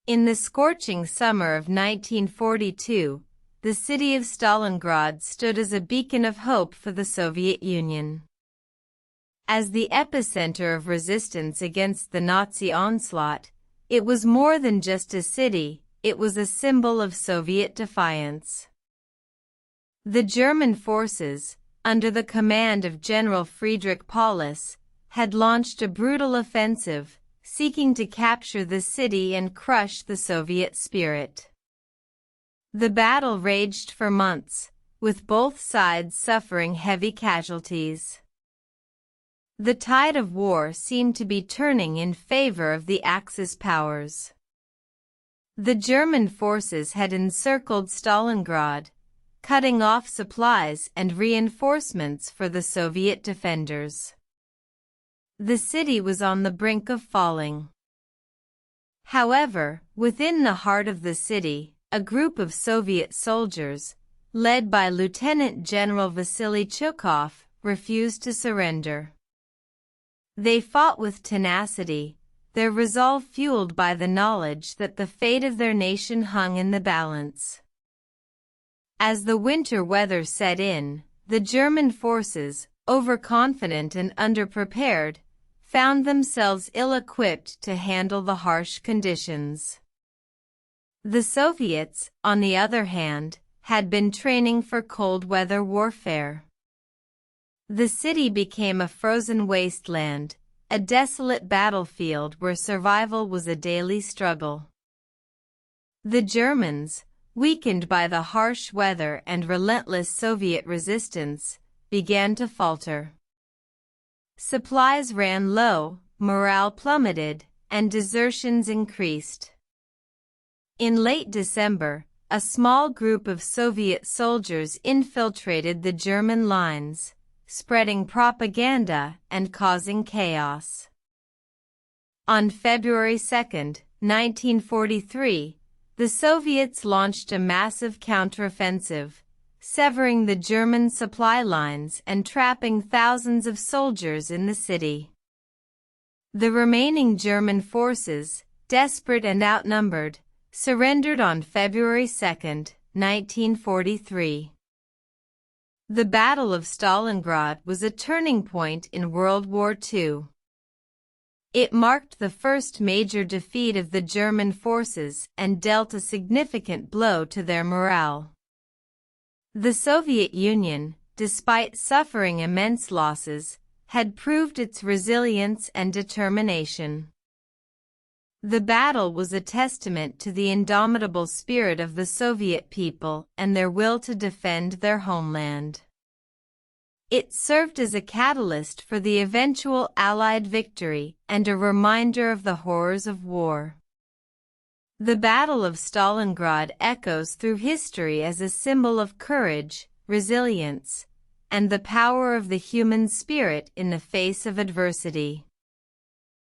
In the scorching summer of 1942, the city of Stalingrad stood as a beacon of hope for the Soviet Union. As the epicenter of resistance against the Nazi onslaught, it was more than just a city, it was a symbol of Soviet defiance. The German forces, under the command of General Friedrich Paulus, had launched a brutal offensive, seeking to capture the city and crush the Soviet spirit. The battle raged for months, with both sides suffering heavy casualties. The tide of war seemed to be turning in favor of the Axis powers. The German forces had encircled Stalingrad, cutting off supplies and reinforcements for the Soviet defenders. The city was on the brink of falling. However, within the heart of the city, a group of Soviet soldiers, led by Lieutenant General Vasily Chuikov, refused to surrender. They fought with tenacity, their resolve fueled by the knowledge that the fate of their nation hung in the balance. As the winter weather set in, the German forces, overconfident and underprepared, found themselves ill-equipped to handle the harsh conditions. The Soviets, on the other hand, had been training for cold weather warfare. The city became a frozen wasteland, a desolate battlefield where survival was a daily struggle. The Germans, weakened by the harsh weather and relentless Soviet resistance, began to falter. Supplies ran low, morale plummeted, and desertions increased. In late December, a small group of Soviet soldiers infiltrated the German lines, spreading propaganda and causing chaos. On February 2, 1943, the Soviets launched a massive counteroffensive, severing the German supply lines and trapping thousands of soldiers in the city. The remaining German forces, desperate and outnumbered, surrendered on February 2, 1943. The Battle of Stalingrad was a turning point in World War II. It marked the first major defeat of the German forces and dealt a significant blow to their morale. The Soviet Union, despite suffering immense losses, had proved its resilience and determination. The battle was a testament to the indomitable spirit of the Soviet people and their will to defend their homeland. It served as a catalyst for the eventual Allied victory and a reminder of the horrors of war. The Battle of Stalingrad echoes through history as a symbol of courage, resilience, and the power of the human spirit in the face of adversity.